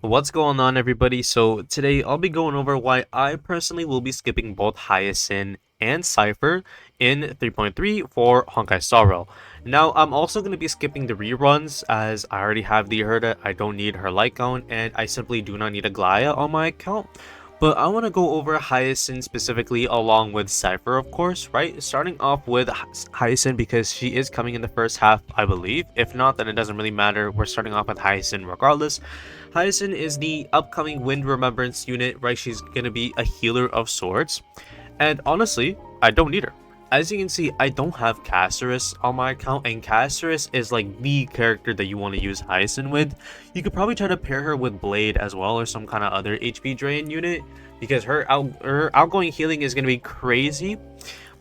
What's going on, everybody? So today I'll be going over why I personally will be skipping both Hyacin and Cipher in 3.3 for Honkai Star Rail. Now I'm also going to be skipping the reruns as I already have the Herda, I don't need her light count, and I simply do not need a Glaya on my account. But I want to go over Hyacin specifically along with Cipher, of course, right? Starting off with Hyacin because she is coming in the first half, I believe. If not, then it doesn't really matter. We're starting off with Hyacin regardless. Hyasin is the upcoming Wind Remembrance unit, right? She's gonna be a healer of sorts. And honestly, I don't need her. As you can see, I don't have Caceres on my account, and Caceres is like the character that you want to use Hyasin with. You could probably try to pair her with Blade as well, or some kind of other HP drain unit, because her outgoing healing is going to be crazy.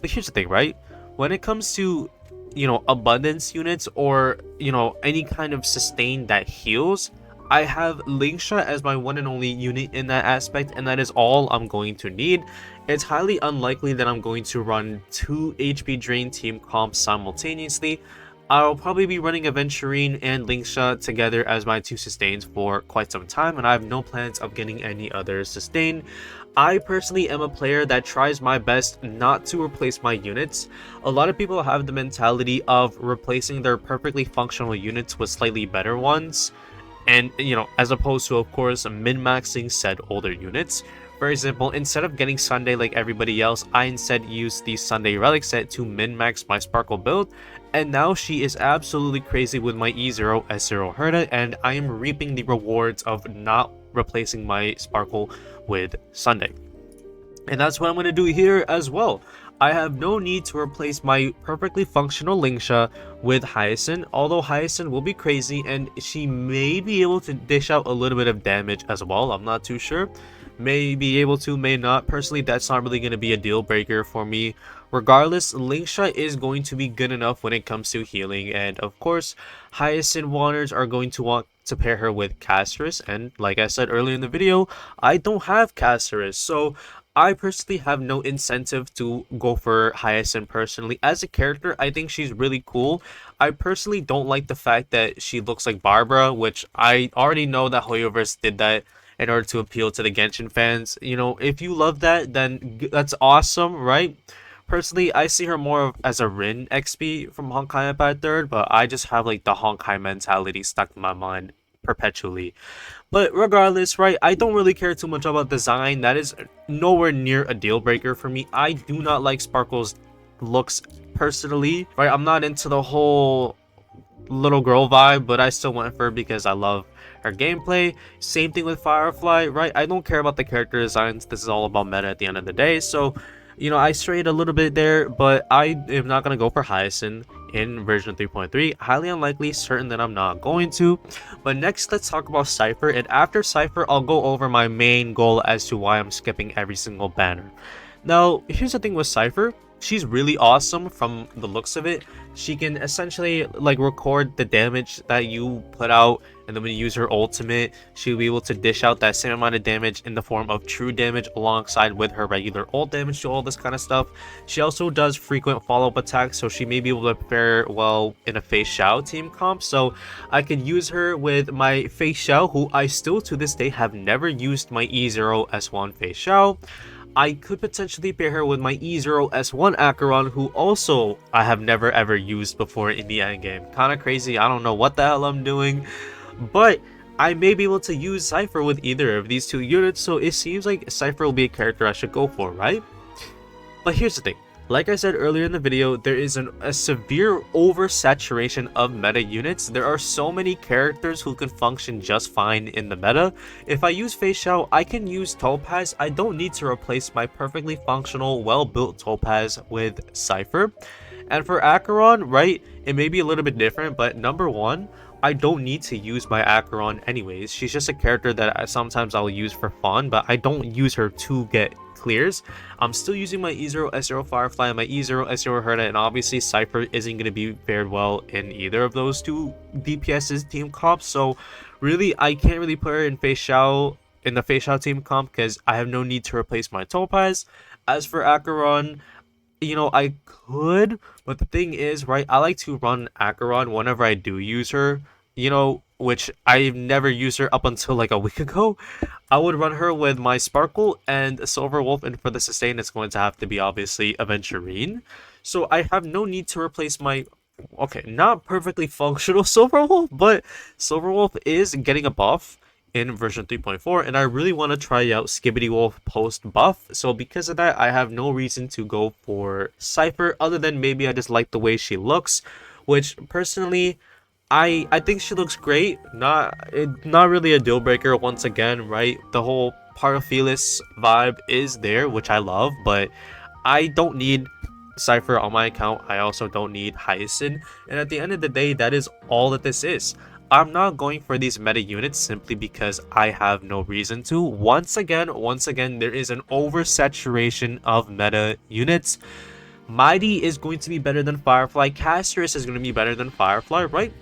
But here's the thing, right? When it comes to, abundance units or, any kind of sustain that heals, I have Linkshot as my one and only unit in that aspect, and that is all I'm going to need. It's highly unlikely that I'm going to run two HP drain team comps simultaneously. I'll probably be running Aventurine and Linkshot together as my two sustains for quite some time, and I have no plans of getting any other sustain. I personally am a player that tries my best not to replace my units. A lot of people have the mentality of replacing their perfectly functional units with slightly better ones. And, as opposed to, of course, min-maxing said older units. For example, instead of getting Sunday like everybody else, I instead used the Sunday Relic set to min-max my Sparkle build. And now she is absolutely crazy with my E0 S0 Herda, and I am reaping the rewards of not replacing my Sparkle with Sunday. And that's what I'm going to do here as well. I have no need to replace my perfectly functional Linkshot with Hyacin, although Hyacin will be crazy and she may be able to dish out a little bit of damage as well. I'm not too sure. May be able to, may not. Personally, that's not really going to be a deal breaker for me. Regardless, Linkshot is going to be good enough when it comes to healing, and of course, Hyacin Wanners are going to want to pair her with Caceres, and like I said earlier in the video, I don't have Caceres, so I personally have no incentive to go for Hyasin personally. As a character, I think she's really cool. I personally don't like the fact that she looks like Barbara, which I already know that Hoyoverse did that in order to appeal to the Genshin fans. If you love that, then that's awesome, right? Personally, I see her more as a Rin XP from Honkai Empire 3rd, but I just have like the Honkai mentality stuck in my mind perpetually. But regardless, right, I don't really care too much about design. That is nowhere near a deal breaker for me. I do not like Sparkle's looks personally, right? I'm not into the whole little girl vibe, but I still went for her because I love her gameplay. Same thing with Firefly, right? I don't care about the character designs. This is all about meta at the end of the day. So, I strayed a little bit there, but I am not going to go for Hyasin in version 3.3. Highly unlikely, certain that I'm not going to. But next, let's talk about Cipher. And after Cipher, I'll go over my main goal as to why I'm skipping every single banner. Now, here's the thing with Cipher. She's really awesome from the looks of it. She can essentially like record the damage that you put out, and then when you use her ultimate, she'll be able to dish out that same amount of damage in the form of true damage alongside with her regular ult damage to all this kind of stuff. She also does frequent follow-up attacks, so she may be able to fare well in a Fei Xiao team comp. So I can use her with my Fei Xiao, who I still to this day have never used my E0 S1 Fei Xiao. I could potentially pair her with my E0 S1 Acheron, who also I have never ever used before in the endgame. Kinda crazy, I don't know what the hell I'm doing, but I may be able to use Cipher with either of these two units, so it seems like Cipher will be a character I should go for, right? But here's the thing. Like I said earlier in the video, there is a severe oversaturation of meta units. There are so many characters who can function just fine in the meta. If I use Fei Xiao, I can use Topaz. I don't need to replace my perfectly functional, well-built Topaz with Cipher. And for Acheron, right, it may be a little bit different, but number one, I don't need to use my Acheron anyways. She's just a character that sometimes I'll use for fun, but I don't use her to get clears. I'm still using my E0 S0 Firefly and my E0 S0 Herda, and obviously Cipher isn't going to be fared well in either of those two DPS's team comps, so really I can't really put her in Fei Xiao in the Fei Xiao team comp because I have no need to replace my Topaz. As for Acheron, I could, but the thing is, right, I like to run Acheron whenever I do use her which I've never used her up until like a week ago, I would run her with my Sparkle and Silver Wolf, and for the sustain, it's going to have to be obviously Aventurine. So I have no need to replace my, okay, not perfectly functional Silver Wolf, but Silver Wolf is getting a buff in version 3.4, and I really want to try out Skibidi Wolf post buff. So because of that, I have no reason to go for Cipher, other than maybe I just like the way she looks, which personally, I think she looks great. Not really a deal breaker once again, right? The whole Paraphilus vibe is there, which I love, but I don't need Cypher on my account. I also don't need Hyasin. And at the end of the day, that is all that this is. I'm not going for these meta units simply because I have no reason to. Once again, there is an oversaturation of meta units. Mighty is going to be better than Firefly. Casterus is going to be better than Firefly, right?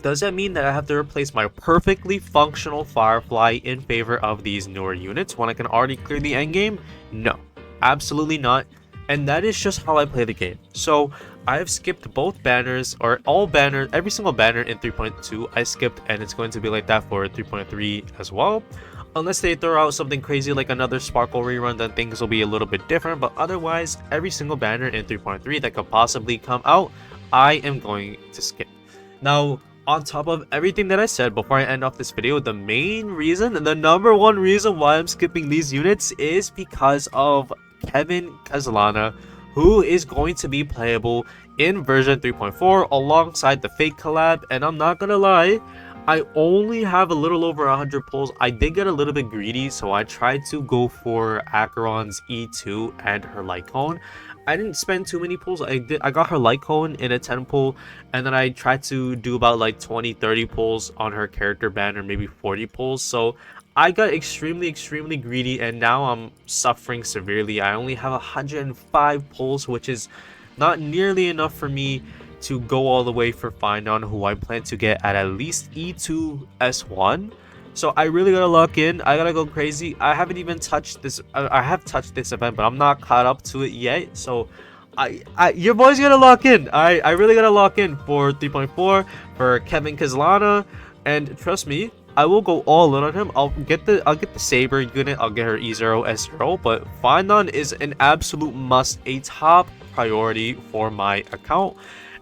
Does that mean that I have to replace my perfectly functional Firefly in favor of these newer units when I can already clear the endgame? No, absolutely not. And that is just how I play the game. So I have skipped both banners, or all banners, every single banner in 3.2 I skipped, and it's going to be like that for 3.3 as well. Unless they throw out something crazy like another Sparkle rerun, then things will be a little bit different. But otherwise, every single banner in 3.3 that could possibly come out, I am going to skip. Now, on top of everything that I said before I end off this video, the main reason, and the number one reason why I'm skipping these units is because of Kevin Kazalana, who is going to be playable in version 3.4 alongside the Fake collab. And I'm not gonna lie, I only have a little over 100 pulls. I did get a little bit greedy, so I tried to go for Acheron's E2 and her Lycone. I didn't spend too many pulls. I got her Lycone in a 10 pull, and then I tried to do about like 20-30 pulls on her character banner, maybe 40 pulls. So I got extremely greedy, and now I'm suffering severely. I only have 105 pulls, which is not nearly enough for me to go all the way for Findon, who I plan to get at least E2 S1. So I really gotta lock in. I gotta go crazy. I haven't even touched this. I have touched this event, but I'm not caught up to it yet. So your boy's gonna lock in. I really gotta lock in for 3.4 for Kevin Kazalana, and trust me, I will go all in on him. I'll get the Saber unit. I'll get her E0 S0, but Findon is an absolute must, a top priority for my account.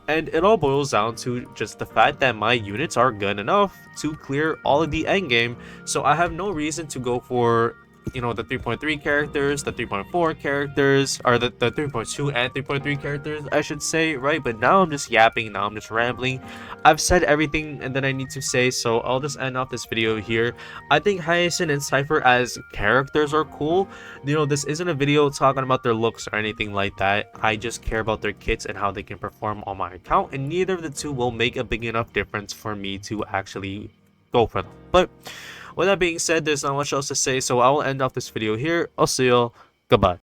And it all boils down to just the fact that my units are good enough to clear all of the endgame. So I have no reason to go for, the 3.3 characters, the 3.4 characters, or the 3.2 and 3.3 characters, I should say, right? But now I'm just yapping, now I'm just rambling. I've said everything and that I need to say, so I'll just end off this video here. I think Hyasin and Cipher as characters are cool. This isn't a video talking about their looks or anything like that. I just care about their kits and how they can perform on my account, and neither of the two will make a big enough difference for me to actually go for them. But with that being said, there's not much else to say, so I will end off this video here. I'll see y'all. Goodbye.